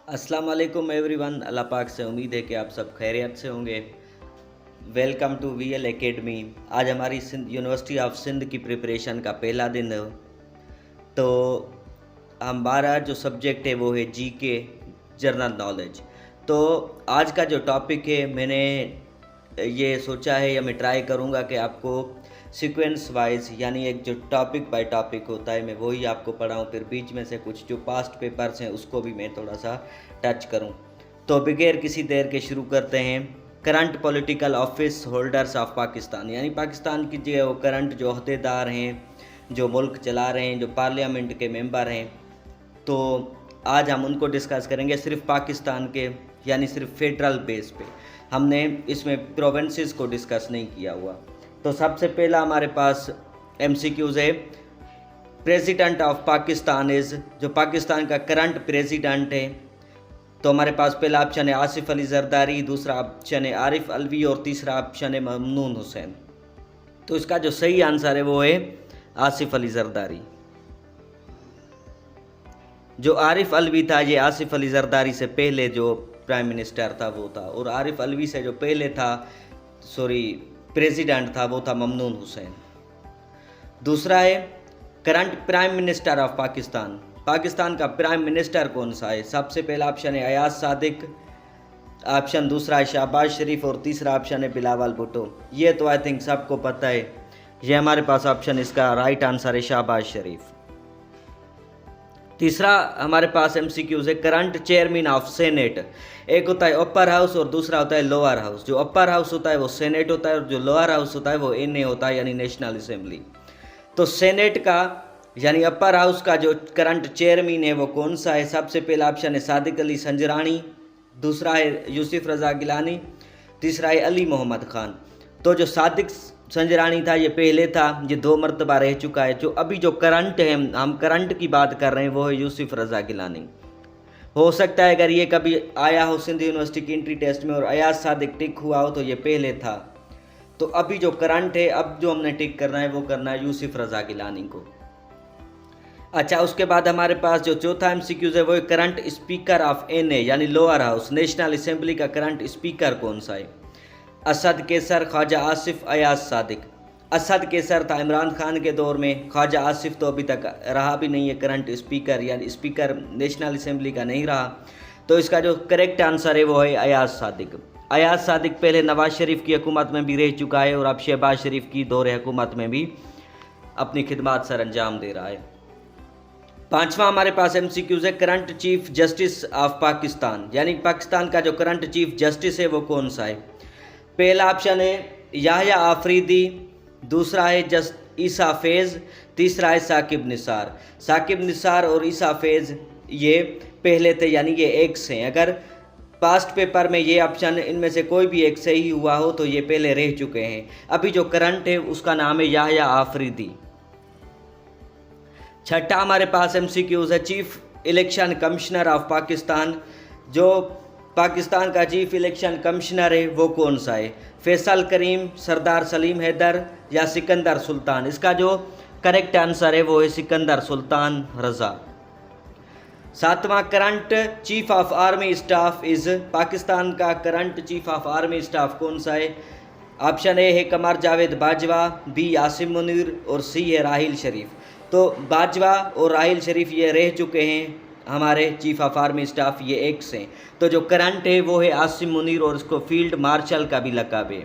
अस्सलाम वालेकुम एवरीवन। अल्लाह पाक से उम्मीद है कि आप सब खैरियत से होंगे। Welcome to VL Academy. आज हमारी सिंध यूनिवर्सिटी ऑफ सिंध की प्रिपरेशन का पहला दिन है। तो हमारा जो सब्जेक्ट है वो है जीके, जनरल नॉलेज। तो आज का जो टॉपिक है, मैंने ये सोचा है या मैं ट्राई करूँगा कि आपको सीक्वेंस वाइज, यानी एक जो टॉपिक बाय टॉपिक होता है, मैं वही आपको पढ़ाऊँ। फिर बीच में से कुछ जो पास्ट पेपर्स हैं उसको भी मैं थोड़ा सा टच करूँ। तो बगैर किसी देर के शुरू करते हैं। Current political office holders of Pakistan, यानी पाकिस्तान की जो करंट जो अहदेदार हैं, जो मुल्क चला रहे हैं, जो पार्लियामेंट के मेंबर हैं, तो आज हम उनको डिस्कस करेंगे सिर्फ पाकिस्तान के, यानी सिर्फ फेडरल बेस पे। हमने इसमें प्रोविंसेस को डिस्कस नहीं किया हुआ। तो सबसे पहला हमारे पास एमसीक्यूज़ है। प्रेसिडेंट ऑफ पाकिस्तान इज़, जो पाकिस्तान का करंट प्रेसिडेंट है, तो हमारे पास पहला ऑप्शन है आसिफ अली जरदारी, दूसरा ऑप्शन है आरिफ अलवी और तीसरा ऑप्शन है ममनून हुसैन। तो इसका जो सही आंसर है वो है आसिफ अली जरदारी। जो आरिफ अलवी था, ये आसिफ अली जरदारी से पहले जो प्राइम मिनिस्टर था वो था, और आरिफ अलवी से जो पहले था, प्रेसिडेंट था, वो था ममनून हुसैन। दूसरा है current prime minister of Pakistan. Pakistan का प्राइम मिनिस्टर कौन सा है? सबसे पहला ऑप्शन है अयाज सादिक, ऑप्शन दूसरा है शहबाज शरीफ और तीसरा ऑप्शन है बिलावल भुट्टो। ये तो आई थिंक सबको पता है। ये हमारे पास ऑप्शन, इसका राइट आंसर है शहबाज शरीफ। तीसरा हमारे पास एमसीक्यूज है करंट चेयरमैन ऑफ सेनेट। एक होता है अपर हाउस और दूसरा होता है लोअर हाउस। जो अपर हाउस होता है वो सेनेट होता है और जो लोअर हाउस होता है वो एनए होता है, यानी नेशनल असेंबली। तो सेनेट का यानी अपर हाउस का जो करंट चेयरमैन है वो कौन सा है? सबसे पहला ऑप्शन है सादिक अली संजरानी, दूसरा है यूसुफ रजा गिलानी, तीसरा है अली मोहम्मद खान। तो जो सादिक संजरानी था ये पहले था, ये 2 मरतबा रह चुका है। जो अभी जो करंट है, हम करंट की बात कर रहे हैं, वो है यूसुफ रजा गिलानी। हो सकता है अगर ये कभी आया हो सिंध यूनिवर्सिटी की एंट्री टेस्ट में और अयाज सादिक टिक हुआ हो तो ये पहले था। तो अभी जो करंट है, अब जो हमने टिक करना है वो करना है यूसुफ रजा गिलानी को। अच्छा, उसके बाद हमारे पास जो चौथा एमसीक्यूज है वो है करंट स्पीकर ऑफ एनए, यानी लोअर हाउस, नेशनल असेंबली का करंट स्पीकर कौन सा है? असद कैसर, ख्वाजा आसिफ, अयाज सादिक। असद कैसर था इमरान खान के दौर में, ख्वाजा आसिफ तो अभी तक रहा भी नहीं है करंट स्पीकर, यानी स्पीकर नेशनल असेंबली का नहीं रहा। तो इसका जो करेक्ट आंसर है वो है अयाज सादिक। अयाज सादिक पहले नवाज शरीफ की हुकूमत में भी रह चुका है और अब शहबाज शरीफ की दौर हुकूमत में भी अपनी खिदमत सर अंजाम दे रहा है। पांचवा हमारे पास एमसीक्यूज है current chief justice of Pakistan, यानी पाकिस्तान का जो करंट चीफ जस्टिस है वो कौन सा है? पहला ऑप्शन है याह्या आफरीदी, दूसरा है ईसा फैज़, तीसरा है साकिब निसार। साकिब निसार और ईसा फैज़ ये पहले थे, यानी ये एक्स हैं। अगर पास्ट पेपर में ये ऑप्शन इनमें से कोई भी एक सही हुआ हो तो ये पहले रह चुके हैं। अभी जो करंट है उसका नाम है याह्या आफरीदी। छठा हमारे पास एमसीक्यूज है chief election commissioner of Pakistan. जो पाकिस्तान का चीफ इलेक्शन कमिश्नर है वो कौन सा है? फैसल करीम, सरदार सलीम हैदर या सिकंदर सुल्तान? इसका जो करेक्ट आंसर है वो है सिकंदर सुल्तान रज़ा। सातवां current chief of army staff is, Pakistan का current chief of army staff कौन सा है? ऑप्शन ए है कमर जावेद बाजवा, बी आसिम मुनीर और सी है राहिल शरीफ। तो बाजवा और राहिल शरीफ ये रह चुके हैं हमारे चीफ ऑफ आर्मी स्टाफ, ये एक्स हैं। तो जो करंट है वो है आसिम मुनीर और उसको फील्ड मार्शल का भी लक़ब है।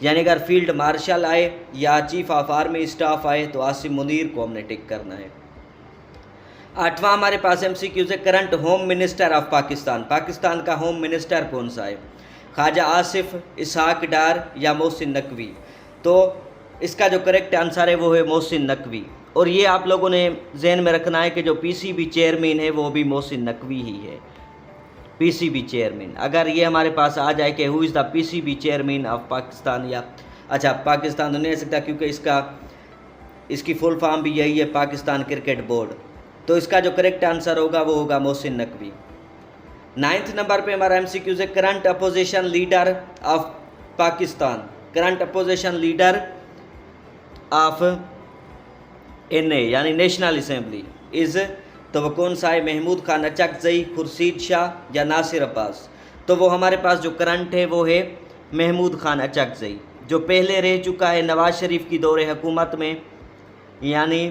यानी अगर फील्ड मार्शल आए या चीफ ऑफ आर्मी स्टाफ आए तो आसिम मुनीर को हमने टिक करना है। आठवां हमारे पास एमसीक्यूज है current home minister of Pakistan. Pakistan का होम मिनिस्टर कौन सा है? ख्वाजा आसिफ, इसहाक डार या मोहसिन नकवी? तो इसका जो करेक्ट आंसर है वो है मोहसिन नकवी। और ये आप लोगों ने जहन में रखना है कि जो पीसीबी चेयरमैन है वो भी मोहसिन नकवी ही है, पीसीबी चेयरमैन। अगर ये हमारे पास आ जाए कि who is the PCB chairman of Pakistan, या अच्छा पाकिस्तान तो नहीं आ सकता क्योंकि इसकी फुल फॉर्म भी यही है, पाकिस्तान क्रिकेट बोर्ड। तो इसका जो करेक्ट आंसर होगा वो होगा मोहसिन नकवी। 9th नंबर पे हमारा एमसीक्यूज है current opposition leader of Pakistan. Current opposition leader of NA यानी नेशनल असेंबली इज़ तो वो कौन सा है? महमूद खान अचकजई, खुर्शीद शाह या नासिर अब्बास? तो वो हमारे पास जो करंट है वो है महमूद खान अचकजई, जो पहले रह चुका है नवाज़ शरीफ की दौरे हुकूमत में, यानी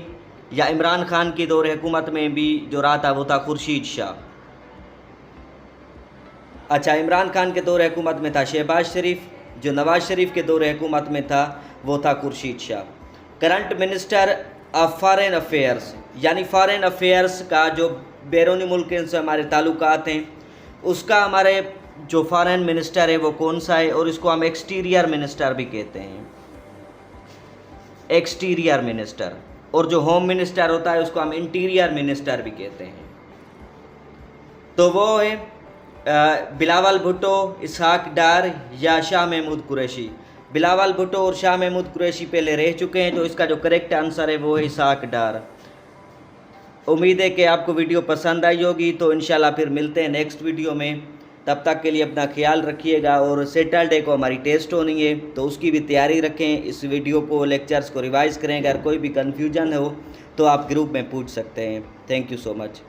या इमरान खान की दौरे हुकूमत में भी जो रहा था वो था खुर्शीद शाह। अच्छा, इमरान खान के दौरे हुकूमत में था शहबाज शरीफ, जो नवाज़ शरीफ के दौरे हुकूमत में था वो था Khurshid Shah. Current minister of foreign affairs, यानी फॉरेन अफेयर्स का जो बैरूनी मुल्क से हमारे ताल्लुकात हैं, उसका हमारे जो फॉरेन मिनिस्टर है वो कौन सा है? और इसको हम एक्सटीरियर मिनिस्टर भी कहते हैं, एक्सटीरियर मिनिस्टर। और जो होम मिनिस्टर होता है उसको हम इंटीरियर मिनिस्टर भी कहते हैं। तो वो है बिलावल भुट्टो, इसहाक डार या शाह महमूद कुरैशी। बिलावल भुट्टो और शाह महमूद कुरैशी पहले रह चुके हैं, तो इसका जो करेक्ट आंसर है वो है इसहाक डार। उम्मीद है कि आपको वीडियो पसंद आई होगी, तो इंशाल्लाह फिर मिलते हैं नेक्स्ट वीडियो में। तब तक के लिए अपना ख्याल रखिएगा। और सैटरडे को हमारी टेस्ट होनी है, तो उसकी भी तैयारी रखें। इस वीडियो को, लेक्चर्स को रिवाइज़ करें। अगर कोई भी कन्फ्यूजन हो तो आप ग्रुप में पूछ सकते हैं। Thank you so much.